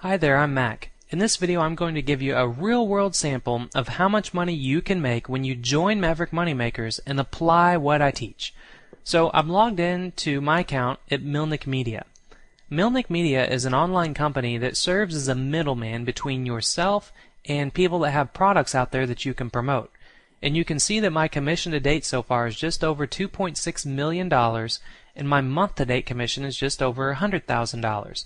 Hi there, I'm Mac. In this video I'm going to give you a real-world sample of how much money you can make when you join Maverick Money Makers and apply what I teach. So I'm logged in to my account at Milnick Media. Milnick Media is an online company that serves as a middleman between yourself and people that have products out there that you can promote. And you can see that my commission to date so far is just over $2.6 million, and my month-to-date commission is just over $100,000.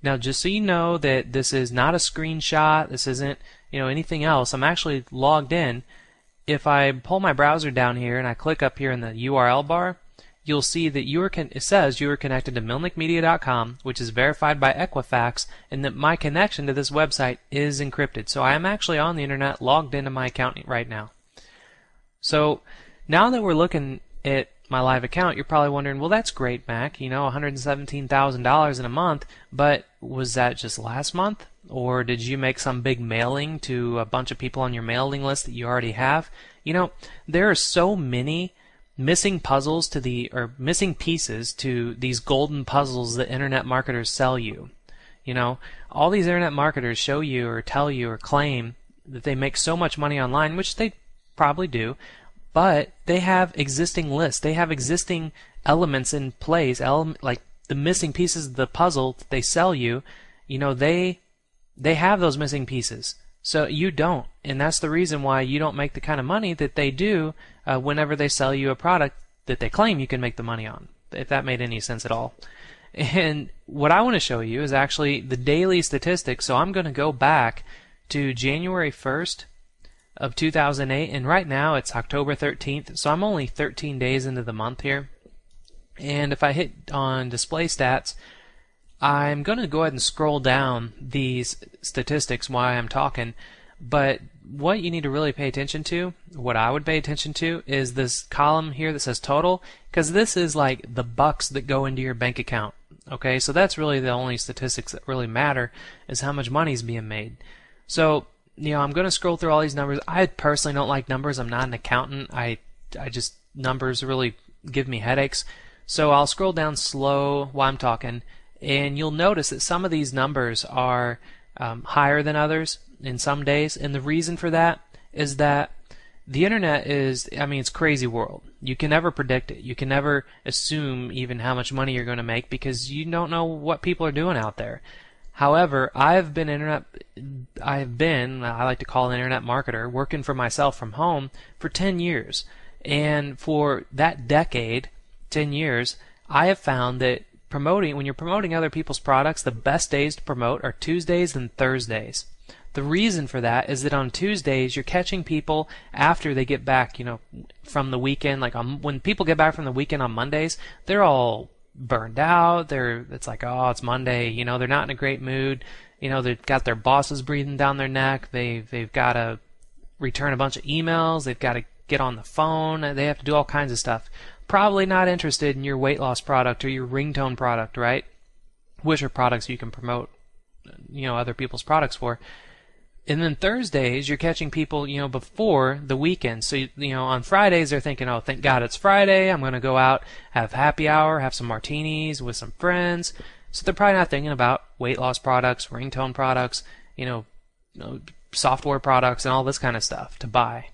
Now, just so you know that this is not a screenshot, this isn't, anything else. I'm actually logged in. If I pull my browser down here and I click up here in the URL bar, you'll see that it says you are connected to milnickmedia.com, which is verified by Equifax, and that my connection to this website is encrypted. So I am actually on the internet, logged into my account right now. So now that we're looking at my live account, you're probably wondering, well, that's great, Mac, $117,000 in a month, but was that just last month? Or did you make some big mailing to a bunch of people on your mailing list that you already have? There are so many missing missing pieces to these golden puzzles that internet marketers sell you. All these internet marketers show you or tell you or claim that they make so much money online, which they probably do, but they have existing lists. They have existing elements in place, like the missing pieces of the puzzle that they sell you. They have those missing pieces. So you don't, and that's the reason why you don't make the kind of money that they do whenever they sell you a product that they claim you can make the money on, if that made any sense at all. And what I want to show you is actually the daily statistics. So I'm going to go back to January 1st of 2008, and right now it's October 13th, so I'm only 13 days into the month here. And if I hit on display stats, I'm going to go ahead and scroll down these statistics while I'm talking, but what you need to really pay attention to, what I would pay attention to, is this column here that says total, because this is like the bucks that go into your bank account. Okay, so that's really the only statistics that really matter, is how much money is being made. So I'm going to scroll through all these numbers. I personally don't like numbers. I'm not an accountant. I just, numbers really give me headaches. So I'll scroll down slow while I'm talking, and you'll notice that some of these numbers are higher than others in some days. And the reason for that is that the internet is, it's a crazy world. You can never predict it. You can never assume even how much money you're going to make because you don't know what people are doing out there. However, I like to call an internet marketer, working for myself from home for 10 years. And for that decade, 10 years, I have found that when you're promoting other people's products, the best days to promote are Tuesdays and Thursdays. The reason for that is that on Tuesdays, you're catching people after they get back, from the weekend. Like when people get back from the weekend on Mondays, they're all burned out. It's like, oh, it's Monday. They're not in a great mood. They've got their bosses breathing down their neck. They've got to return a bunch of emails. They've got to get on the phone. They have to do all kinds of stuff. Probably not interested in your weight loss product or your ringtone product, right? Which are products you can promote, other people's products for. And then Thursdays, you're catching people, before the weekend. So, on Fridays, they're thinking, oh, thank God it's Friday. I'm going to go out, have happy hour, have some martinis with some friends. So they're probably not thinking about weight loss products, ringtone products, software products, and all this kind of stuff to buy.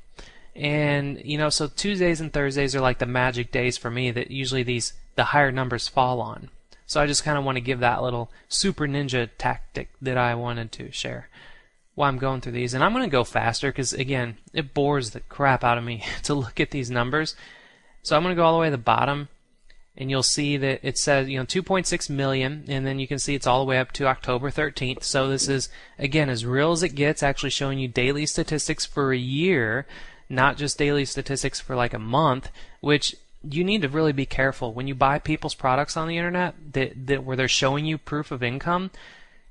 And, so Tuesdays and Thursdays are like the magic days for me that usually the higher numbers fall on. So I just kind of want to give that little super ninja tactic that I wanted to share while I'm going through these. And I'm going to go faster because, again, it bores the crap out of me to look at these numbers. So I'm going to go all the way to the bottom, and you'll see that it says, 2.6 million, and then you can see it's all the way up to October 13th. So this is, again, as real as it gets, actually showing you daily statistics for a year, not just daily statistics for like a month, which you need to really be careful. When you buy people's products on the internet where they're showing you proof of income,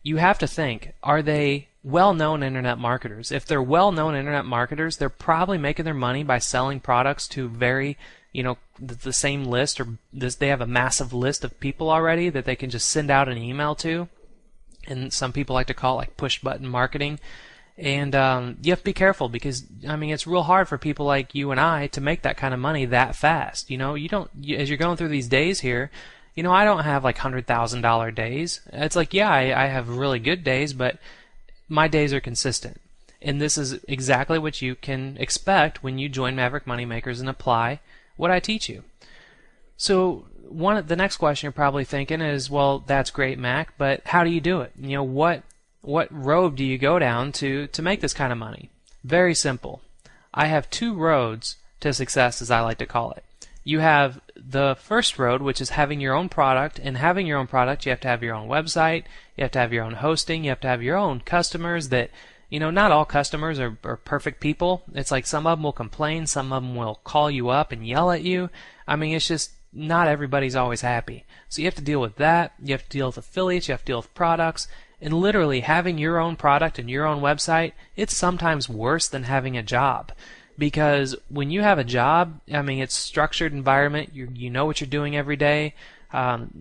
you have to think, are they well-known internet marketers? If they're well-known internet marketers, they're probably making their money by selling products to very, the same list, or they have a massive list of people already that they can just send out an email to. And some people like to call it like push-button marketing. And you have to be careful because, it's real hard for people like you and I to make that kind of money that fast. As you're going through these days here, I don't have like $100,000 days. It's like, yeah, I have really good days, but my days are consistent. And this is exactly what you can expect when you join Maverick Money Makers and apply what I teach you. So the next question you're probably thinking is, well, that's great, Mac, but how do you do it? What road do you go down to make this kind of money? Very simple. I have two roads to success, as I like to call it. You have the first road, which is having your own product, and having your own product, you have to have your own website, you have to have your own hosting, you have to have your own customers that, not all customers are perfect people. It's like some of them will complain, some of them will call you up and yell at you. I mean, it's just not everybody's always happy. So you have to deal with that, you have to deal with affiliates, you have to deal with products, and literally having your own product and your own website, it's sometimes worse than having a job. Because when you have a job, I mean, it's structured environment, you know what you're doing every day,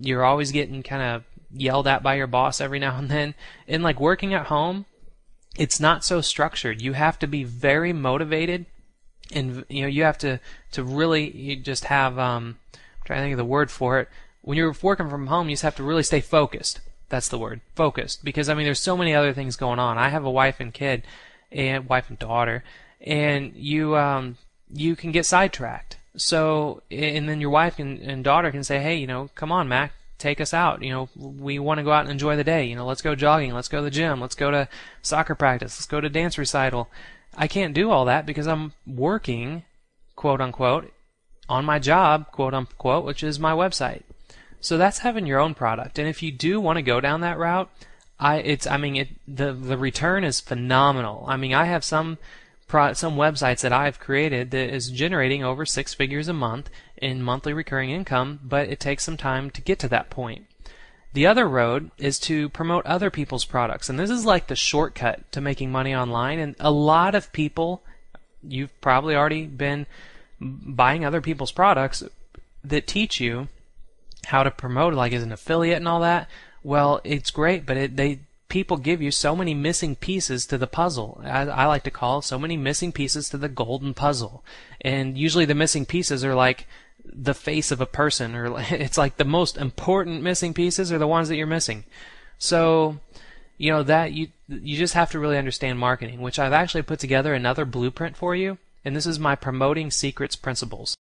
you're always getting kind of yelled at by your boss every now and then, and like working at home, it's not so structured. You have to be very motivated, and you have to really, you just have I'm trying to think of the word for it. When you're working from home, you just have to really stay focused. That's the word, focused. Because I mean, there's so many other things going on. I have a wife and daughter, and you can get sidetracked. So, and then your wife and daughter can say, hey, come on, Mac, take us out. We want to go out and enjoy the day. Let's go jogging, let's go to the gym, let's go to soccer practice, let's go to dance recital. I can't do all that because I'm working, quote unquote, on my job, quote unquote, which is my website. So that's having your own product. And if you do want to go down that route, the return is phenomenal. I mean, I have some websites that I've created that is generating over 6 figures a month in monthly recurring income, but it takes some time to get to that point. The other road is to promote other people's products, and this is like the shortcut to making money online. And a lot of people, you've probably already been buying other people's products that teach you how to promote, like as an affiliate and all that. Well, it's great, but people give you so many missing pieces to the puzzle. I like to call so many missing pieces to the golden puzzle. And usually the missing pieces are like the face of a person, or it's like the most important missing pieces are the ones that you're missing. So, that you just have to really understand marketing, which I've actually put together another blueprint for you, and this is my promoting secrets principles.